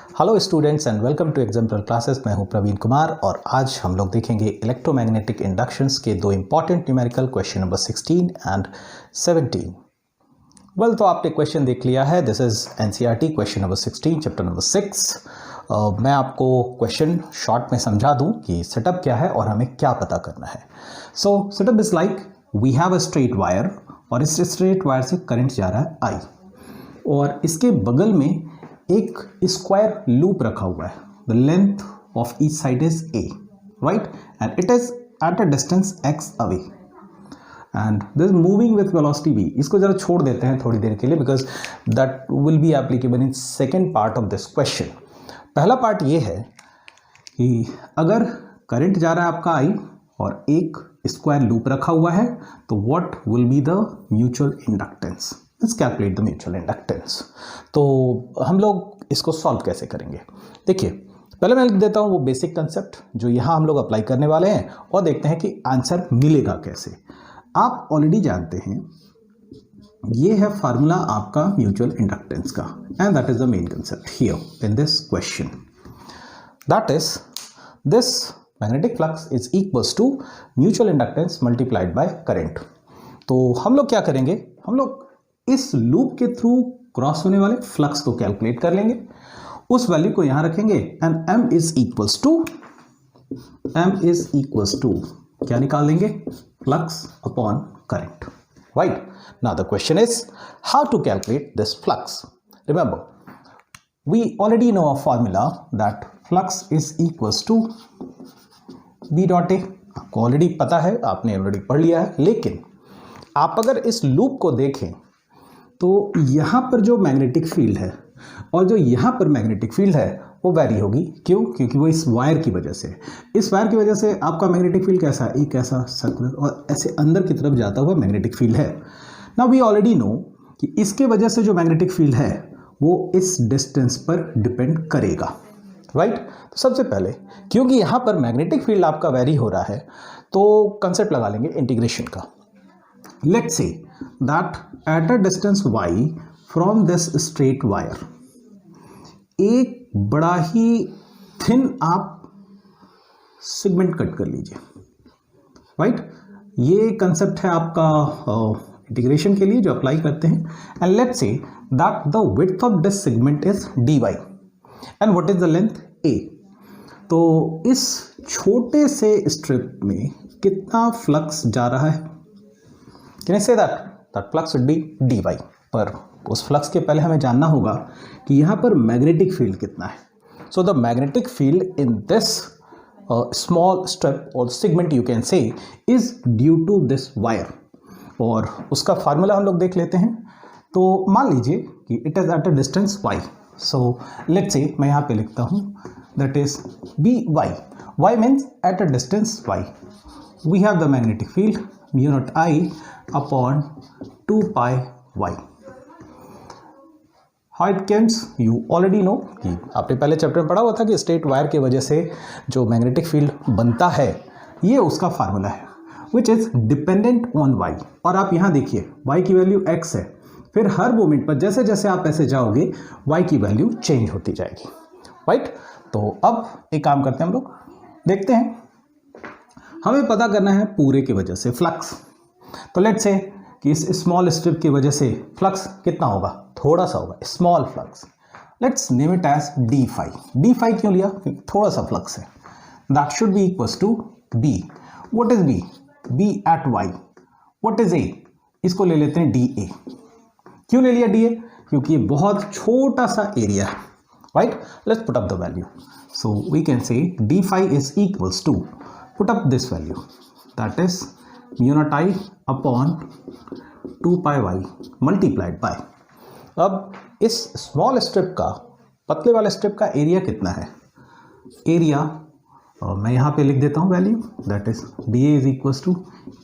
Hello students and welcome to example classes. मैं हूं प्रवीण कुमार और आज हम लोग देखेंगे इलेक्ट्रोमैग्नेटिक इंडक्शंस के दो important numerical question number 16 and 17। Well, तो आपने क्वेश्चन देख लिया है। This is NCERT question number 16 chapter number 6। मैं आपको क्वेश्चन शॉर्ट में समझा दूं कि सेटअप क्या है और हमें क्या पता करना है। So setup is like we have a straight wire और इस स्ट्रेट वायर से करंट जा रहा है आई और इसके बगल में एक स्क्वायर लूप रखा हुआ है। The length of each side is a, right, and it is at a distance x away and this moving with velocity v। इसको जरा छोड़ देते हैं थोड़ी देर के लिए because that will be applicable in second part of this question. पहला part ये है कि अगर करंट जा रहा है आपका i और एक स्क्वायर लूप रखा हुआ है तो what will be the mutual inductance. Let's calculate the mutual inductance. तो हम लोग इसको सॉल्व कैसे करेंगे, देखिए पहले मैं लिख देता हूँ वो बेसिक कंसेप्ट जो यहाँ हम लोग अप्लाई करने वाले हैं और देखते हैं कि आंसर मिलेगा कैसे। आप ऑलरेडी जानते हैं ये है फार्मूला आपका म्यूचुअल इंडक्टेंस का and that is the main concept here in this question. That is this magnetic flux is equals to mutual inductance multiplied by current. तो हम लोग क्या करेंगे, हम लोग इस लूप के थ्रू क्रॉस होने वाले फ्लक्स को कैलकुलेट कर लेंगे, उस वैल्यू को यहां रखेंगे and m is equals to क्या निकाल देंगे, flux upon current, right. Now the question is how to calculate this flux. Remember we already know a formula that flux is equals to b dot a। आपको already पता है, आपने already पढ़ लिया है, लेकिन आप अगर इस लूप को देखें तो यहाँ पर जो मैग्नेटिक फील्ड है और जो यहाँ पर मैग्नेटिक फील्ड है वो वैरी होगी। क्यों? क्योंकि वो इस वायर की वजह से, इस वायर की वजह से आपका मैग्नेटिक फील्ड कैसा है, एक ऐसा सर्कुलर और ऐसे अंदर की तरफ जाता हुआ मैग्नेटिक फील्ड है। नाउ वी ऑलरेडी नो कि इसके वजह से जो मैग्नेटिक फील्ड है वो इस डिस्टेंस पर डिपेंड करेगा, राइट। तो सबसे पहले क्योंकि यहाँ पर मैग्नेटिक फील्ड आपका वैरी हो रहा है तो कंसेप्ट लगा लेंगे इंटीग्रेशन का। Let's say that at a distance y from this straight wire, एक बड़ा ही थिन आप सेगमेंट कट कर लीजिए, राइट। ये कंसेप्ट है आपका इंटीग्रेशन के लिए जो अप्लाई करते हैं। And let's say that the width of this segment is dy and what is the length a। तो इस छोटे से स्ट्रिप में कितना फ्लक्स जा रहा है, Can I say that flux would be dy, पर उस फ्लक्स के पहले हमें जानना होगा कि यहाँ पर मैग्नेटिक फील्ड कितना है। So the magnetic field in this small strip और segment you can say is due to this wire और उसका फार्मूला हम लोग देख लेते हैं। तो मान लीजिए कि it is at a distance y। So let's say मैं यहाँ पे लिखता हूँ that is by means at a distance y we have the magnetic field mu naught I upon 2 pi y। How it comes you already know कि आपने पहले chapter में पढ़ा हुआ था कि स्ट्रेट वायर की वजह से जो मैग्नेटिक फील्ड बनता है ये उसका फार्मूला है which is dependent on y। और आप यहाँ देखिए y की वैल्यू x है, फिर हर मोमेंट पर जैसे जैसे आप ऐसे जाओगे y की वैल्यू चेंज होती जाएगी, राइट। तो अब एक काम करते हैं, हम लोग देखते हैं, हमें पता करना है पूरे की वजह से फ्लक्स। तो लेट्स से कि इस स्मॉल स्ट्रिप की वजह से फ्लक्स कितना होगा, थोड़ा सा होगा, small flux. Let's name it as d phi क्यों लिया, क्योंकि थोड़ा सा फ्लक्स है। That should be equals to B. What is B at y. What is A, इसको ले लेते हैं डी ए। क्यों ले लिया डी ए, क्योंकि ये बहुत छोटा सा एरिया है, right. Let's put up the value. So we can say d phi is equals to, put up this value that is mu naught I upon 2 pi y multiplied by। अब इस small strip का, पतले वाले strip का area कितना है, area मैं यहाँ पे लिख देता हूँ value that is d A is equals to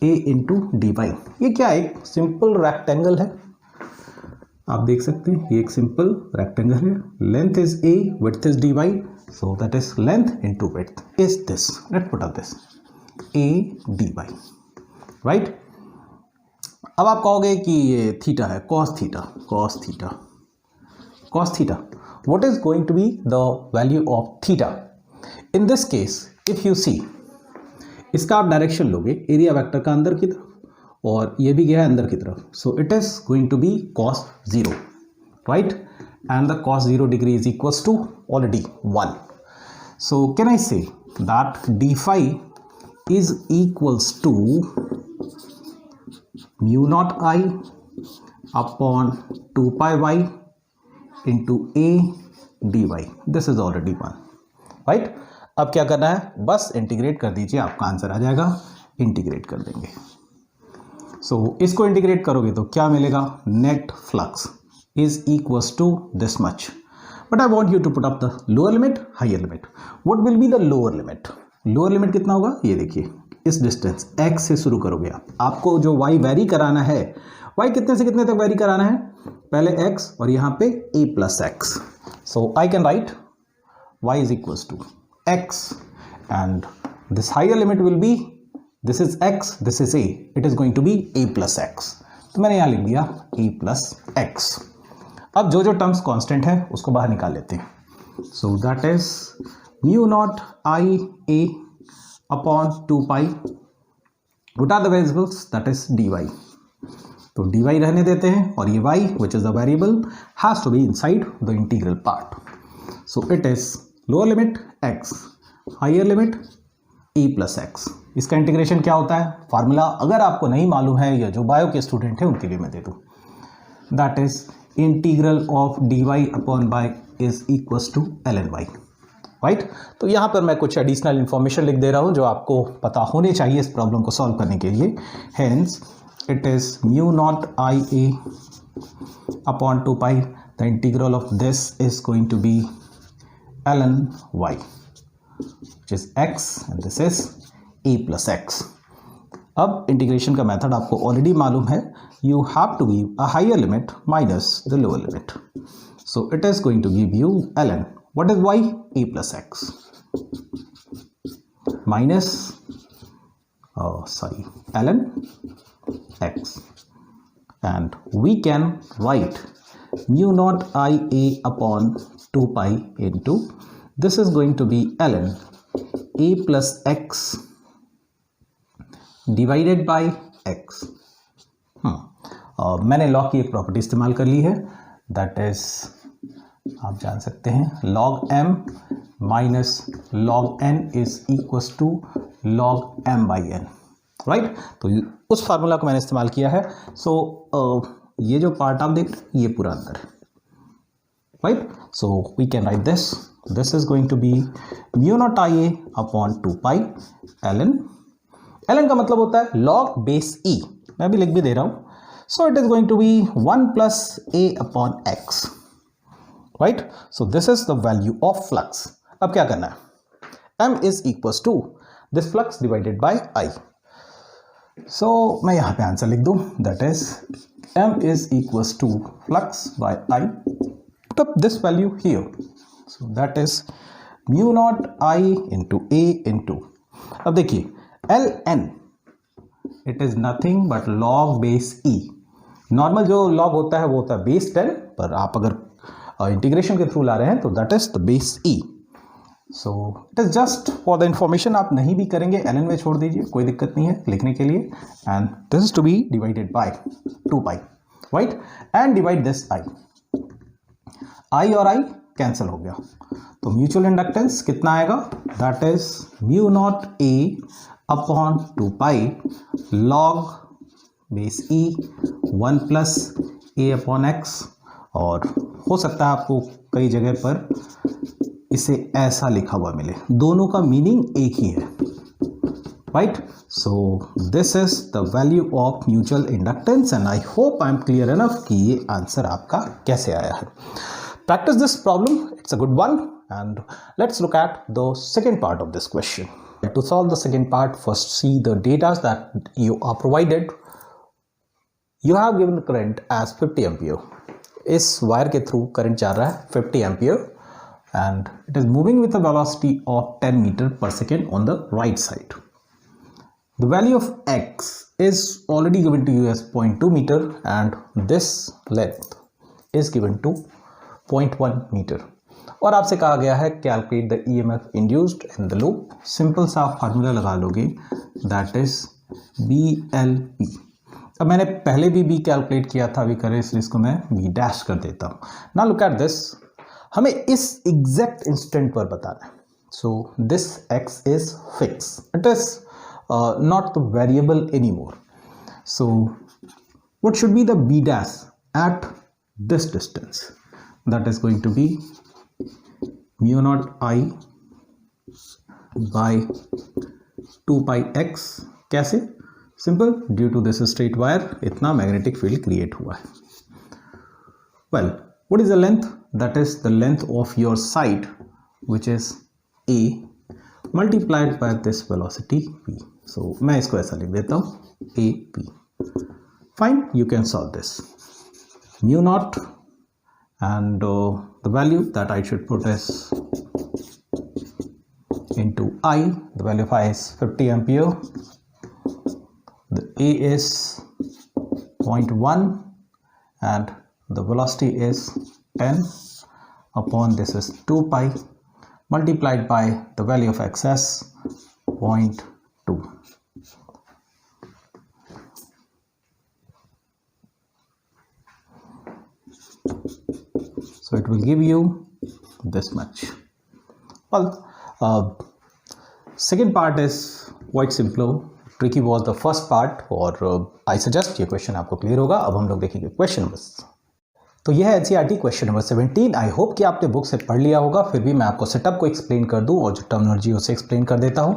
A into d y. ये क्या है, एक सिंपल रेक्टेंगल है, आप देख सकते हैं ये एक सिंपल रेक्टेंगल है। Length is A, width is d y, so that is length into width is this। let's put up this a dy, right। अब आप कहोगे कि ये थीटा है, cos theta what is going to be the value of theta? In this case, if you see, इसका आप direction लोगे area vector का अंदर की तरफ और ये भी गया है अंदर की तरफ, so it is going to be cos 0, right? And the cos 0 degree is equals to already 1. So can I say that d phi is equals to mu naught I upon 2 pi y into a dy. This is already 1, right? अब क्या करना है, बस integrate कर दीजिए, आपका answer आ जाएगा, integrate कर देंगे। सो इसको इंटीग्रेट करोगे तो क्या मिलेगा, net flux is equals to this much, but I want you to put up the lower limit, higher limit. What will be the lower limit? Lower limit कितना होगा, ये देखिए, इस डिस्टेंस x से शुरू करोगे आपको जो y वेरी कराना है, y कितने से कितने तक वेरी कराना है, पहले x और यहाँ पे a plus x. So I can write y is equals to x and this higher limit will be, this is x, this is a, it is going to be a plus x. तो मैंने यहाँ लिख दिया a plus x. अब जो जो terms constant है उसको बाहर निकाल लेते हैं। So that is mu naught I A upon 2 pi, what are the variables, that is d y. तो डी वाई रहने देते हैं और ये y which is the variable has to be inside the integral part. So it is lower limit x, higher limit a plus x. इसका integration क्या होता है, फार्मूला अगर आपको नहीं मालूम है या जो बायो के स्टूडेंट हैं उनके लिए मैं दे दूँ, that is integral of d y upon y is equals to l n y, right. तो यहाँ पर मैं कुछ एडिशनल इन्फॉर्मेशन लिख दे रहा हूँ जो आपको पता होने चाहिए इस प्रॉब्लम को सॉल्व करने के लिए। Hence it is mu naught I A upon 2 pi, the integral of this is going to be l n y which is x and this is a plus x. अब integration का method आपको already मालूम है, you have to give a higher limit minus the lower limit. So it is going to give you ln. What is y? A plus x minus ln x, and we can write mu naught I a upon 2 pi into, this is going to be ln a plus x divided by x. मैंने log की एक property इस्तेमाल कर ली है, that is आप जान सकते हैं log m minus log n is equals to log m by n, right. तो उस फार्मूला को मैंने इस्तेमाल किया है। सो ये जो पार्ट आप देख रहे हैं ये पूरा अंदर है, right. So we can write this is going to be mu naught I A upon 2 pi ln का मतलब होता है log बेस e, मैं भी लिख भी दे रहा हूँ। So it is going to be 1 plus a upon x, right? So this is the value of flux. अब क्या करना है, m is equals to this flux divided by I. So मैं यहाँ पे आंसर लिख दूँ, that is m is equals to flux by I. Put up this value here. So that is mu naught I into a into, अब देखिए ln it is nothing but log base e. Normal जो log होता है वो होता है base 10, पर आप अगर इंटीग्रेशन के थ्रू ला रहे हैं तो that is the base e. So it is just for the information, आप नहीं भी करेंगे ln में छोड़ दीजिए, कोई दिक्कत नहीं है लिखने के लिए। And this is to be divided by 2 pi, right, and divide this i और i कैंसिल हो गया, तो म्यूचुअल इंडक्टेंस कितना आएगा, that is mu naught a upon 2 pi log base e 1 plus a upon x, और हो सकता है आपको कई जगह पर इसे ऐसा लिखा हुआ मिले, दोनों का मीनिंग एक ही है, right. So this is the value of mutual inductance and I hope I am clear enough कि ये आंसर आपका कैसे आया है। Practice this problem, it's a good one, and let's look at the second part of this question. To solve the second part, first see the data that you are provided. You have given current as 50 ampere. इस wire के through current जा रहा है 50 ampere and it is moving with a velocity of 10 meter per second on the right side. The value of x is already given to you as 0.2 meter and this length is given to 0.1 meter. और आपसे कहा गया है calculate the EMF induced in the loop. Simple सा आप formula लगा लोगे, that is BLP। अब मैंने पहले भी B कैलकुलेट किया था, अभी करें इसलिए इसको मैं B डैश कर देता हूँ। नाउ लुक एट दिस, हमें इस एग्जैक्ट इंस्टेंट पर बताना है। So this X is fix, it is not the variable anymore. So what should be the B dash at this distance? That is going to be mu naught I by 2 pi x. कैसे? Simple, due to this straight wire इतना magnetic field create हुआ है. Well, what is the length? That is the length of your side, which is A multiplied by this velocity V. So मैं इसको ऐसा लिख देता हूँ AP. Fine, you can solve this. Mu naught and the value that I should put is into I. The value of I is 50 ampere. The A is 0.1 and the velocity is 10 upon this is 2 pi multiplied by the value of X as 0.2. So it will give you this much. Well, second part is quite simple. Tricky was the first part, और I suggest ये question आपको clear होगा। अब हम लोग देखेंगे question number. तो यह है NCERT question number 17। I hope कि आपने बुक से पढ़ लिया होगा, फिर भी मैं आपको सेटअप को एक्सप्लेन कर दूं और जो टर्मिनोलॉजी उसे एक्सप्लेन कर देता हूं।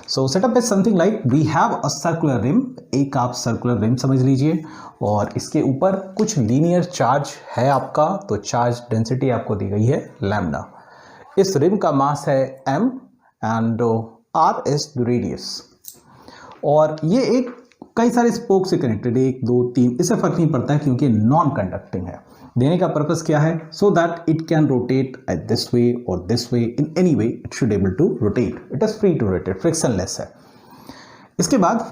So setup is something like we have a circular rim, एक आप सर्कुलर रिम समझ लीजिए, और इसके ऊपर कुछ लीनियर चार्ज है आपका, तो चार्ज डेंसिटी आपको दी गई है लैम्डा। इस रिम का मास है m and r is the radius, और ये एक कई सारे स्पोक से कनेक्टेड है, 1 2 3, इससे फर्क नहीं पड़ता है क्योंकि नॉन कंडक्टिंग है। देने का पर्पस क्या है? So that it can rotate at this way और this way, in any way it should able to rotate, it is free to rotate, frictionless है। इसके बाद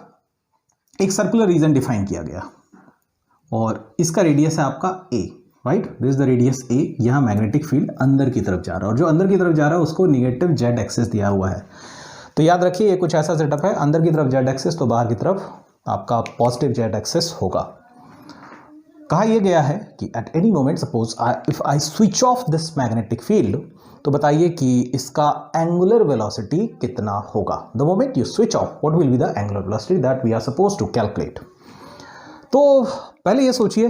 एक सर्कुलर रीजन डिफाइन किया गया और इसका रेडियस है आपका a, right? This is the radius a। यहाँ मैग्नेटिक फील्ड अंदर की तरफ जा रहा है और जो अंदर की तरफ जा रहा है उसको निगेटिव z एक्सिस दिया हुआ है। तो याद रखिए ये कुछ ऐसा सेटअप है, अंदर की तरफ z एक्सिस तो बाहर की तरफ आपका पॉजिटिव z एक्सिस होगा। कहा यह गया है कि at any moment suppose if I switch off this magnetic field, तो बताइए कि इसका एंगुलर वेलोसिटी कितना होगा। The moment you switch off, what will be the angular velocity that we are suppose to calculate. तो पहले ये सोचिए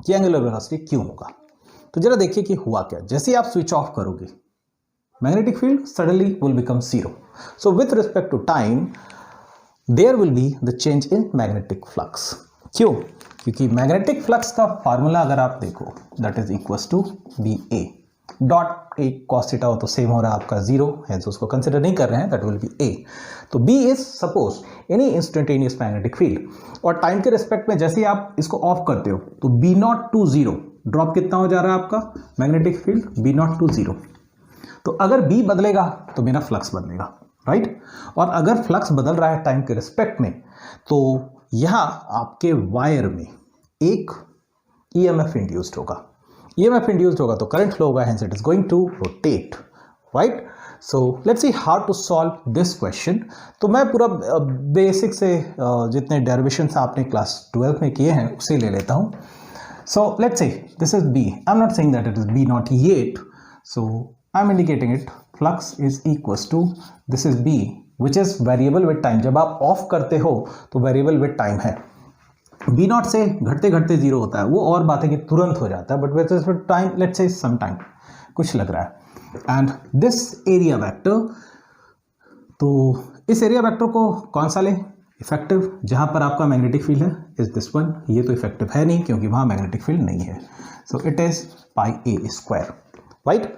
कि एंगुलर वेलोसिटी क्यों होगा। तो जरा देखिए कि हुआ क्या। जैसे ही आप स्विच ऑफ करोगे, magnetic field suddenly will become zero. So with respect to time there will be the change in magnetic flux. क्यों? क्योंकि मैग्नेटिक फ्लक्स का फार्मूला अगर आप देखो, that is equals to B A dot, एक cos theta हो तो same हो रहा है आपका जीरो, हेंस उसको कंसिडर नहीं कर रहे हैं, दैट विल बी ए। तो B is suppose any instantaneous magnetic field, और टाइम के रिस्पेक्ट में जैसे ही आप इसको ऑफ करते हो तो B not to zero, drop कितना हो जा रहा है आपका magnetic field, B not to zero. तो अगर बी बदलेगा तो मेरा फ्लक्स बदलेगा, राइट? और अगर फ्लक्स बदल रहा है टाइम के रिस्पेक्ट में, तो यहां आपके वायर में एक EMF इंड्यूस्ड होगा। EMF इंड्यूस्ड होगा तो करंट फ्लो होगा, hence it is going to rotate, right? So let's see how to solve this question. तो मैं पूरा बेसिक से जितने डेरिवेशंस आपने क्लास 12 में किए हैं उसे ले लेता हूं। So let's say this is B, I am not saying that it is B naught yet, so I am indicating it, flux is equals to this is B which is variable with time. जब आप off करते हो तो variable with time है, B naught से घटते घटते zero होता है, वो और बात है कि तुरंत हो जाता है, but with time let's say some time कुछ लग रहा है। एंड दिस एरिया वेक्टर, तो इस एरिया वेक्टर को कौन सा ले? इफेक्टिव, जहां पर आपका मैग्नेटिक फील्ड है इज दिस वन। ये तो इफेक्टिव है नहीं क्योंकि वहां मैग्नेटिक फील्ड नहीं है, so it is pi A square, right?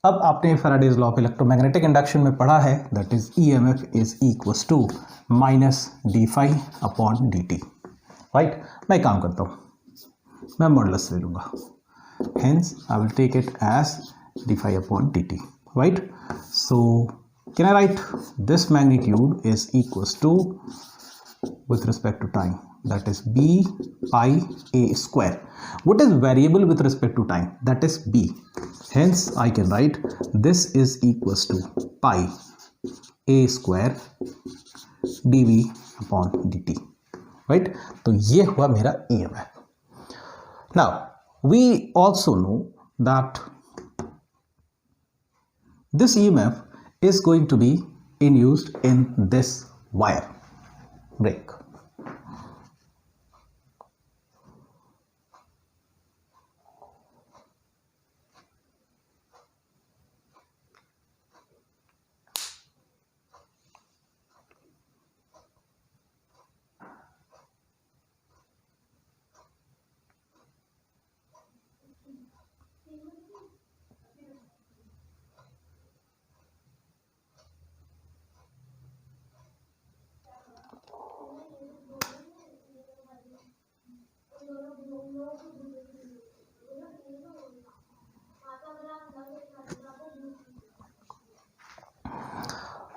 अब आपने Faraday's law of electromagnetic induction में पढ़ा है, that is EMF is equals to minus D phi upon D t, right? मैं काम करता हूँ, मैं मॉडुलस ले लूँगा, hence I will take it as d phi upon D t, right? So can I write this magnitude is equals to, with respect to time, that is b pi a square. What is variable with respect to time? That is b. Hence I can write this is equals to pi a square dv upon dt, right? तो ये हुआ मेरा EMF. Now we also know that this EMF is going to be induced in this wire break.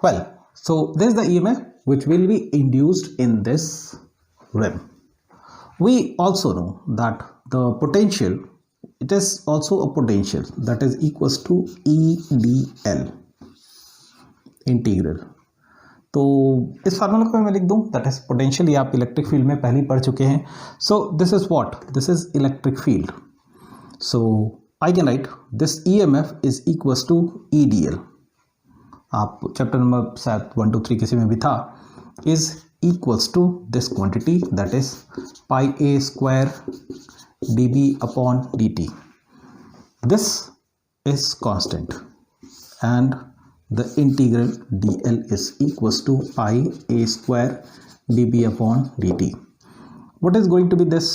Well, so this is the EMF which will be induced in this rim. We also know that the potential, it is also a potential that is equals to EdL integral. तो इस formula को मैं लिख दूं, that is potential. ये आप electric field में पहले पढ़ चुके हैं. So this is what, this is electric field. So I can write this EMF is equals to EdL. आप चैप्टर नंबर शायद 1 2 3 किसी में भी था. Is equals to this quantity that is pi a square dB upon dt. This is constant and the integral dl is equals to pi a square dB upon dt. What is going to be this?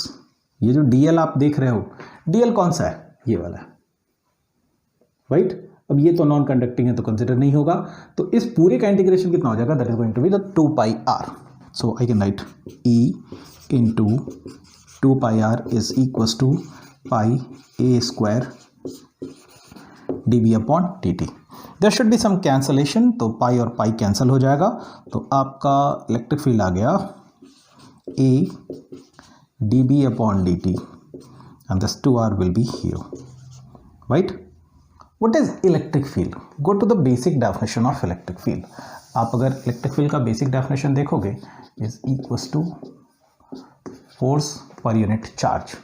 ये जो dl आप देख रहे हो, dl कौन सा है? ये वाला है, राइट? अब ये तो नॉन कंडक्टिंग है तो कंसिडर नहीं होगा. तो इस पूरे का इंटीग्रेशन कितना हो जाएगा? That is going to be the 2 pi r. So I can write e into 2 pi r is equals to pi a square dB upon dt. There should be some cancellation, तो pi और pi cancel हो जाएगा. तो आपका electric field आ गया a dB upon dt and this 2r will be here, right? What is electric field? Go to the basic definition of electric field. आप अगर electric field का बेसिक डेफिनेशन देखोगे, is equals to force per unit charge.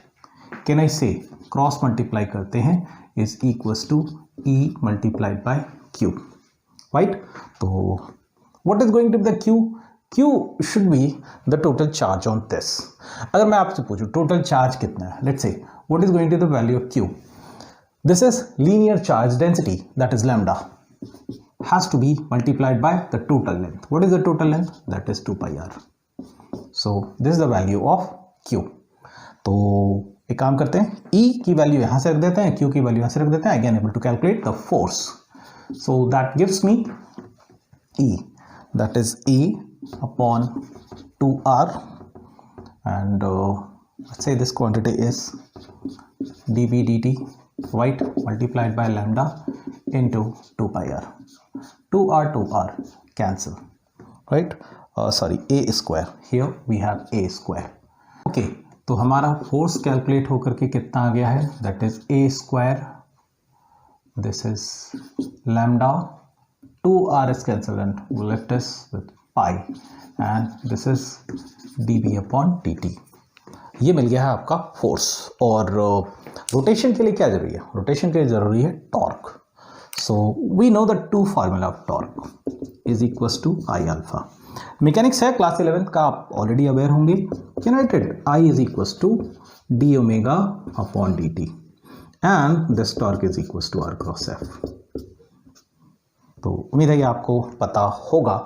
Can I say cross multiply करते हैं is equals to E multiplied by Q, right? तो what is going to be the Q? Q should be the total charge on this. अगर मैं आपसे पूछूं total charge कितना है, let's say what is going to be the value of Q? This is linear charge density, that is lambda, has to be multiplied by the total length. What is the total length? That is 2 pi r. So this is the value of Q. तो एक काम करते हैं, E की value यहाँ से रख देते हैं, Q की वैल्यू यहाँ से रख देते हैं. Again able to calculate the force. So that gives me E, that is A upon 2r and let's say this quantity is dB dt, right, multiplied by lambda into 2 pi r. 2r cancel, right? Sorry, a square. Here we have a square. Okay, तो हमारा force calculate होकर के कितना आ गया है? That is a square, this is lambda, 2r is cancelled and left us with pi and this is dB upon dt. ये मिल गया है आपका फोर्स. और रोटेशन के लिए क्या जरूरी है? रोटेशन के लिए जरूरी है torque. So we know the two formula of torque is equals to I alpha. Mechanics है क्लास 11th का, आप ऑलरेडी अवेयर होंगे. United I is equals to D omega upon D T and this torque is equals to R cross F. तो उम्मीद है कि आपको पता होगा.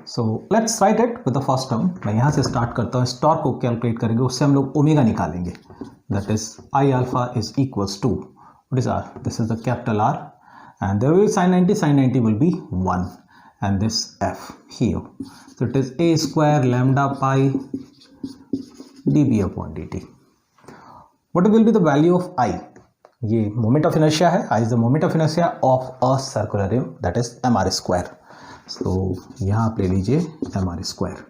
So let's write it with the first term. मैं यहाँ से स्टार्ट करता हूँ. इस टॉर्क को कैलकुलेट करेंगे, उससे हम लोग ओमेगा निकालेंगे. That is I alpha is equals to, what is R? This is the capital R and there will be sin 90 will be 1 and this f here. So it is a square lambda pi dB upon dt. What will be the value of I? ये moment of inertia है. I is the moment of inertia of a circular rim, that is mr square. तो यहाँ आप ले लीजिए mr square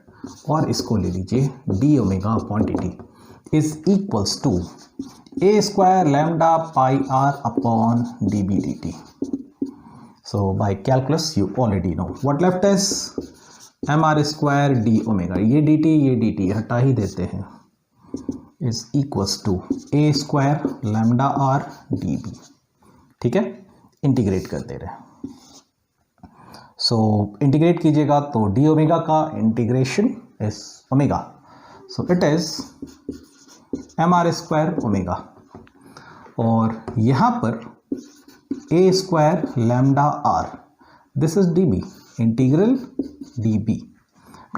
और इसको ले लीजिए D omega upon D T is equals to A square lambda pi R upon D B D T. So by calculus you already know what left is mr square d omega. ये dt हटा ही देते हैं is equals to a square lambda r db. ठीक है, integrate कर दे रहे हैं. सो integrate कीजिएगा तो डी ओमेगा का integration is omega. So it is mr square omega और यहाँ पर a square lambda r, this is d b, integral d b.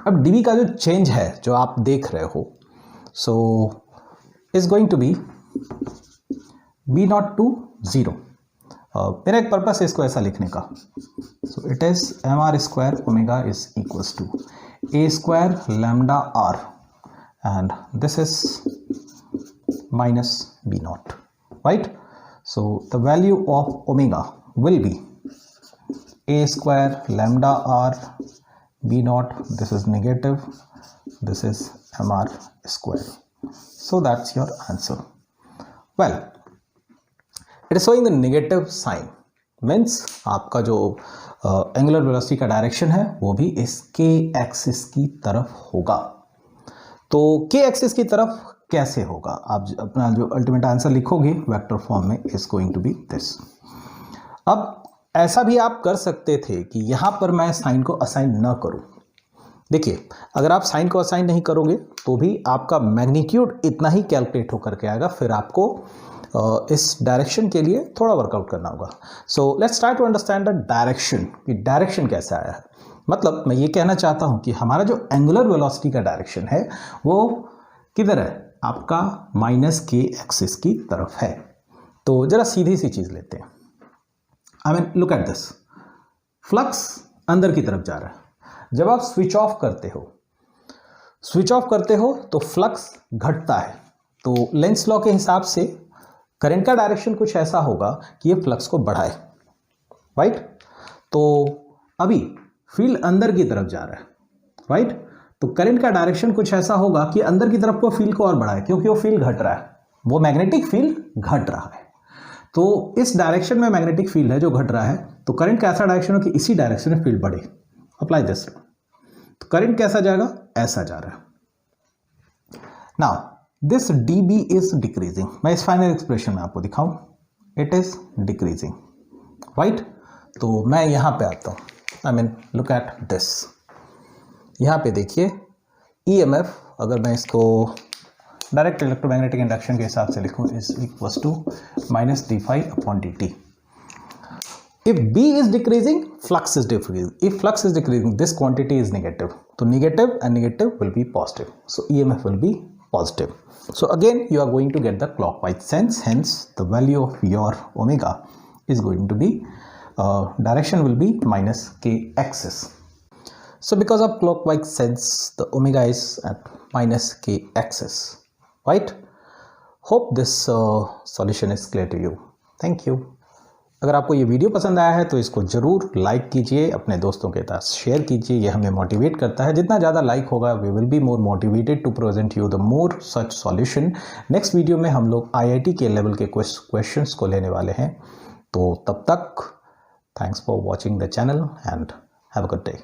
अब डी बी का जो चेंज है जो आप देख रहे हो, so is going to be b not to zero. मेरा एक पर्पस है इसको ऐसा लिखने का. So it is m r square omega is equals to A square lambda R and this is minus B nought, right. So the value of omega will be a square lambda r b naught. This is negative. This is mr square. So that's your answer. Well, it is showing the negative sign. Means आपका जो angular velocity का direction है वो भी इस k axis की तरफ होगा. तो k axis की तरफ कैसे होगा? आप अपना जो अल्टीमेट आंसर लिखोगे वेक्टर फॉर्म में is going to be this. अब ऐसा भी आप कर सकते थे कि यहां पर मैं साइन को असाइन न करूं. देखिए, अगर आप साइन को असाइन नहीं करोगे तो भी आपका मैग्नीट्यूड इतना ही कैलकुलेट होकर के आएगा. फिर आपको इस डायरेक्शन के लिए थोड़ा वर्कआउट करना होगा. So let's try to understand the direction, कि डायरेक्शन कैसे आया है. मतलब मैं ये कहना चाहता हूं कि हमारा जो एंगुलर वेलोसिटी का डायरेक्शन है वो किधर है? आपका माइनस के एक्सिस की तरफ है. तो जरा सीधी सी चीज लेते हैं. आई mean look at this. Flux अंदर की तरफ जा रहा है. जब आप स्विच ऑफ करते हो तो फ्लक्स घटता है. तो लेंस लॉ के हिसाब से करंट का डायरेक्शन कुछ ऐसा होगा कि ये फ्लक्स को बढ़ाए, राइट. तो अभी फील्ड अंदर की तरफ जा रहा है, राइट. तो करंट का डायरेक्शन कुछ ऐसा होगा कि अंदर की तरफ को फील्ड को और बढ़ाए, क्योंकि वो फील्ड घट रहा है, वो मैग्नेटिक फील्ड घट रहा है. तो इस डायरेक्शन में मैग्नेटिक फील्ड है जो घट रहा है. तो करंट का ऐसा डायरेक्शन हो कि इसी डायरेक्शन में फील्ड बढ़े. Apply this. तो करंट कैसा जाएगा? ऐसा जा रहा है. Now this D B is decreasing. मैं इस फाइनल एक्सप्रेशन में आपको दिखाऊं. It is decreasing, right. तो मैं यहां पे आता हूं. I mean look at this. यहाँ पे देखिए EMF, अगर मैं इसको डायरेक्ट इलेक्ट्रोमैग्नेटिक इंडक्शन के हिसाब से लिखूँ, is equals to minus D phi upon D T. If B is decreasing, flux is decreasing. If flux is decreasing, this quantity is negative. So negative and negative will be positive. So EMF will be positive. So again you are going to get the clockwise sense. Hence the value of your omega is going to be direction will be minus k axis. So because of clockwise sense, the omega is at minus k axis, right? Hope this solution is clear to you. Thank you. अगर आपको ये video पसंद आया है तो इसको ज़रूर like कीजिए, अपने दोस्तों के साथ शेयर कीजिए. ये हमें मोटिवेट करता है. जितना ज़्यादा लाइक होगा we will be more motivated to present you the more such solution. Next video में हम लोग IIT के लेवल के क्वेश्चंस को लेने वाले हैं. तो तब तक thanks for watching the channel and have a good day.